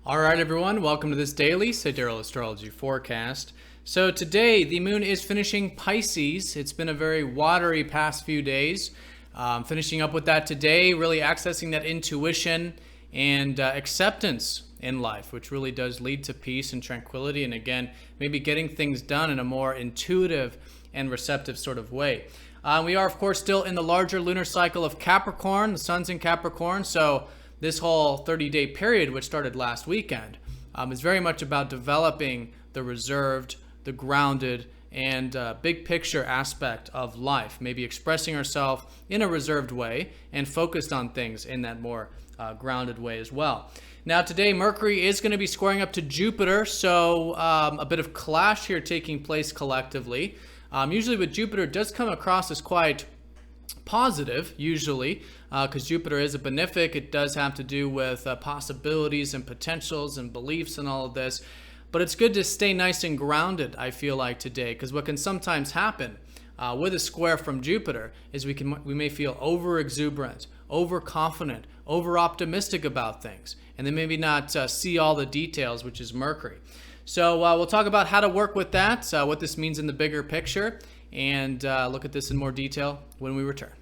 All right, everyone, welcome to this daily Sidereal Astrology forecast. So today, the moon is finishing Pisces. It's been a very watery past few days. Finishing up with that today, really accessing that intuition and acceptance in life, which really does lead to peace and tranquility. And again, maybe getting things done in a more intuitive and receptive sort of way. We are, of course, still in the larger lunar cycle of Capricorn. The sun's in Capricorn, so this whole 30-day period, which started last weekend, is very much about developing the reserved, the grounded, and big picture aspect of life. Maybe expressing ourselves in a reserved way and focused on things in that more grounded way as well. Now today, Mercury is going to be squaring up to Jupiter, so a bit of clash here taking place collectively. Usually with Jupiter, it does come across as quite positive, usually, because Jupiter is a benefic. It does have to do with possibilities and potentials and beliefs and all of this. But it's good to stay nice and grounded, I feel like, today, because what can sometimes happen with a square from Jupiter is we may feel over exuberant, overconfident, over optimistic about things, and then maybe not see all the details, which is Mercury. So we'll talk about how to work with that, what this means in the bigger picture, and look at this in more detail when we return.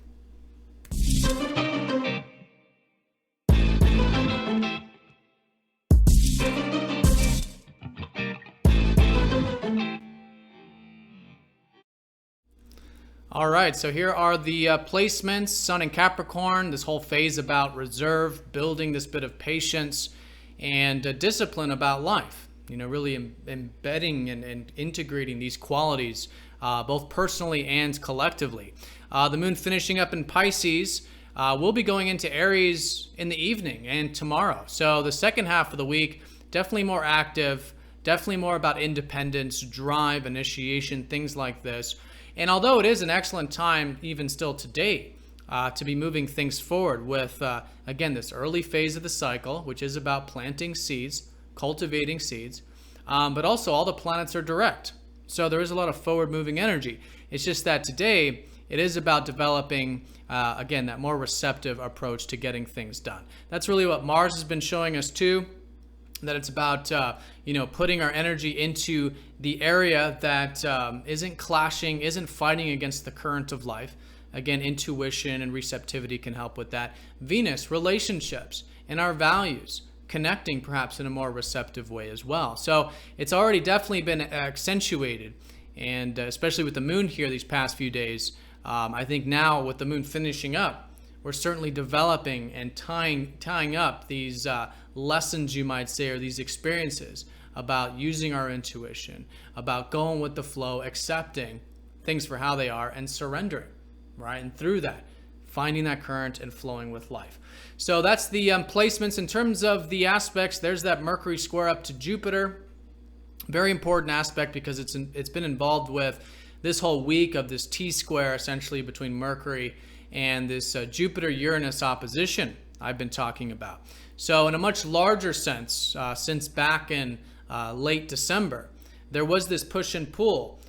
All right, so here are the placements. Sun in Capricorn, this whole phase about reserve, building this bit of patience and discipline about life. You know, really embedding and integrating these qualities both personally and collectively. The moon finishing up in Pisces. We'll be going into Aries in the evening and tomorrow. So the second half of the week, definitely more active, definitely more about independence, drive, initiation, things like this. And although it is an excellent time, even still today, to be moving things forward with, again, this early phase of the cycle, which is about planting seeds, cultivating seeds, but also all the planets are direct. So there is a lot of forward-moving energy. It's just that today, it is about developing, again, that more receptive approach to getting things done. That's really what Mars has been showing us too, that it's about, putting our energy into the area that isn't clashing, isn't fighting against the current of life. Again, intuition and receptivity can help with that. Venus, relationships, and our values, connecting perhaps in a more receptive way as well. So it's already definitely been accentuated, and especially with the moon here these past few days, I think now with the moon finishing up, we're certainly developing and tying up these lessons, you might say, or these experiences about using our intuition, about going with the flow, accepting things for how they are, and surrendering, right? And through that, finding that current and flowing with life. So that's the placements. In terms of the aspects, there's that Mercury square up to Jupiter. Very important aspect because it's been involved with this whole week of this T-square essentially between Mercury and this Jupiter-Uranus opposition I've been talking about. So in a much larger sense, since back in late December, there was this push and pull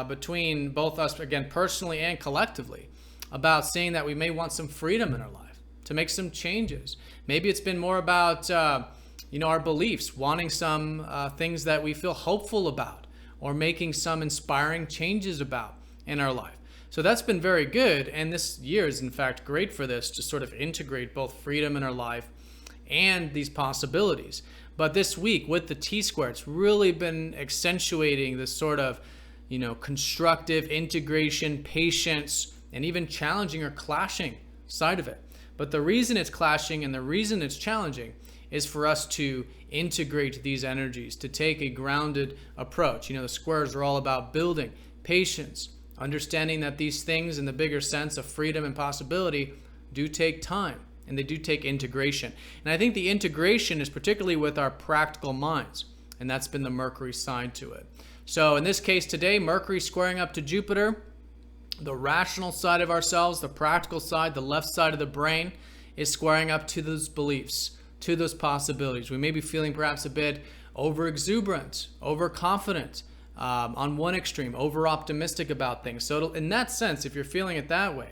between both us, again, personally and collectively, about saying that we may want some freedom in our life, to make some changes. Maybe it's been more about, our beliefs, wanting some things that we feel hopeful about, or making some inspiring changes about in our life. So that's been very good, and this year is in fact great for this, to sort of integrate both freedom in our life and these possibilities. But this week with the T-square, it's really been accentuating this sort of, constructive integration, patience, and even challenging or clashing side of it. But the reason it's clashing and the reason it's challenging is for us to integrate these energies, to take a grounded approach. The squares are all about building patience, understanding that these things in the bigger sense of freedom and possibility do take time, and they do take integration. And I think the integration is particularly with our practical minds, and that's been the Mercury side to it. So in this case today, Mercury squaring up to Jupiter, the rational side of ourselves, the practical side, the left side of the brain is squaring up to those beliefs, to those possibilities. We may be feeling perhaps a bit over-exuberant, overconfident, on one extreme, over-optimistic about things. So in that sense, if you're feeling it that way,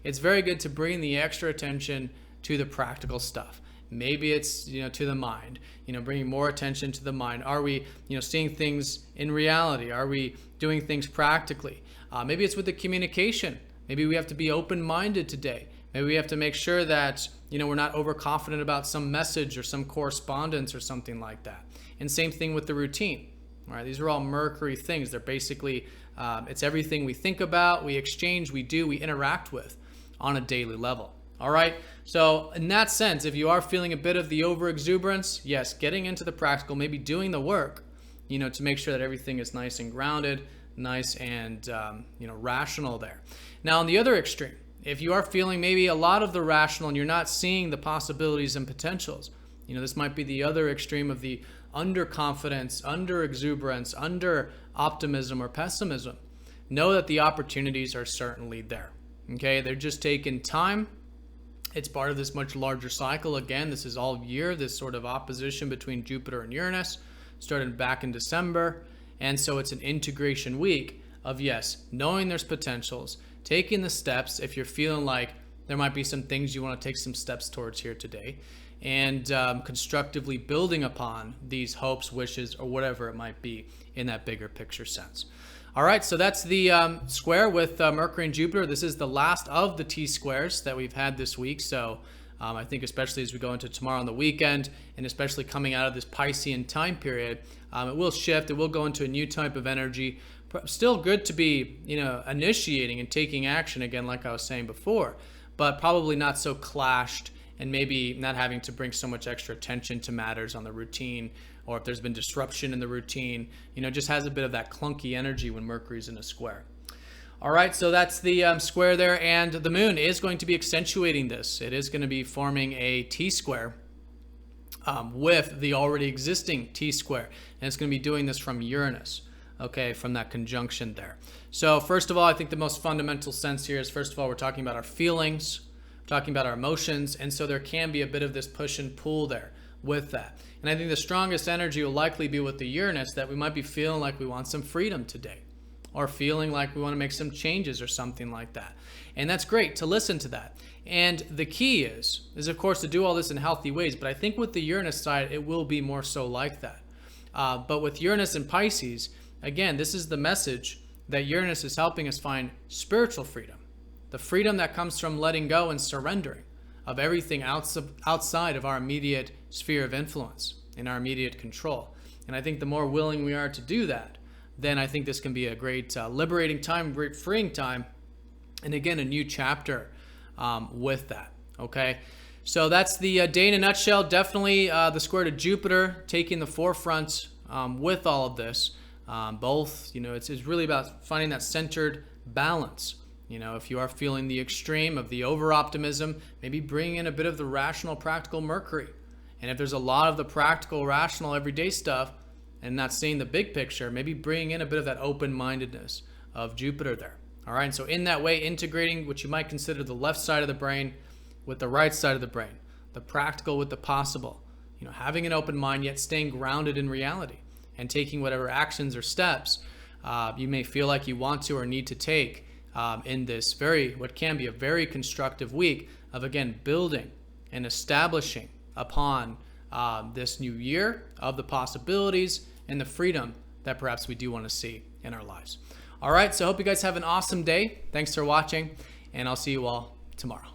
it's very good to bring the extra attention to the practical stuff. Maybe it's, to the mind, bringing more attention to the mind. Are we, seeing things in reality? Are we doing things practically? Maybe it's with the communication. Maybe we have to be open-minded today. Maybe we have to make sure that, we're not overconfident about some message or some correspondence or something like that. And same thing with the routine. All right, these are all Mercury things. They're basically, it's everything we think about, we exchange, we do, we interact with on a daily level. All right, so in that sense, if you are feeling a bit of the overexuberance, yes, getting into the practical, maybe doing the work, to make sure that everything is nice and grounded, nice and, rational there. Now, on the other extreme, if you are feeling maybe a lot of the rational and you're not seeing the possibilities and potentials, this might be the other extreme of the underconfidence, underexuberance, under optimism or pessimism. Know that the opportunities are certainly there. Okay, they're just taking time. It's part of this much larger cycle. Again, this is all year, this sort of opposition between Jupiter and Uranus, started back in December. And so it's an integration week of, yes, knowing there's potentials, taking the steps if you're feeling like there might be some things you want to take some steps towards here today, and constructively building upon these hopes, wishes, or whatever it might be in that bigger picture sense. All right, so that's the square with Mercury and Jupiter. This is the last of the T-squares that we've had this week. So I think especially as we go into tomorrow on the weekend, and especially coming out of this Piscean time period, it will shift. It will go into a new type of energy. Still good to be, initiating and taking action again, like I was saying before, but probably not so clashed, and maybe not having to bring so much extra attention to matters on the routine, or if there's been disruption in the routine, just has a bit of that clunky energy when Mercury's in a square. All right, so that's the square there, and the moon is going to be accentuating this. It is going to be forming a T-square with the already existing T-square, and it's going to be doing this from Uranus, okay, from that conjunction there. So first of all, I think the most fundamental sense here is, first of all, we're talking about our feelings, talking about our emotions, and so there can be a bit of this push and pull there with that. And I think the strongest energy will likely be with the Uranus, that we might be feeling like we want some freedom today, or feeling like we want to make some changes or something like that. And that's great to listen to that. And the key is of course to do all this in healthy ways, but I think with the Uranus side, it will be more so like that. But with Uranus and Pisces, again, this is the message that Uranus is helping us find spiritual freedom. The freedom that comes from letting go and surrendering of everything outside of our immediate sphere of influence, in our immediate control. And I think the more willing we are to do that, then I think this can be a great liberating time, great freeing time, and again, a new chapter with that, okay? So that's the day in a nutshell. Definitely the square to Jupiter taking the forefront with all of this. Both, it's really about finding that centered balance. If you are feeling the extreme of the over-optimism, maybe bring in a bit of the rational, practical Mercury. And if there's a lot of the practical, rational, everyday stuff, and not seeing the big picture, maybe bring in a bit of that open-mindedness of Jupiter there. All right, and so in that way, integrating what you might consider the left side of the brain with the right side of the brain, the practical with the possible, having an open mind, yet staying grounded in reality, and taking whatever actions or steps you may feel like you want to or need to take in this what can be a very constructive week of, again, building and establishing upon this new year of the possibilities and the freedom that perhaps we do want to see in our lives. All right, so I hope you guys have an awesome day. Thanks for watching, and I'll see you all tomorrow.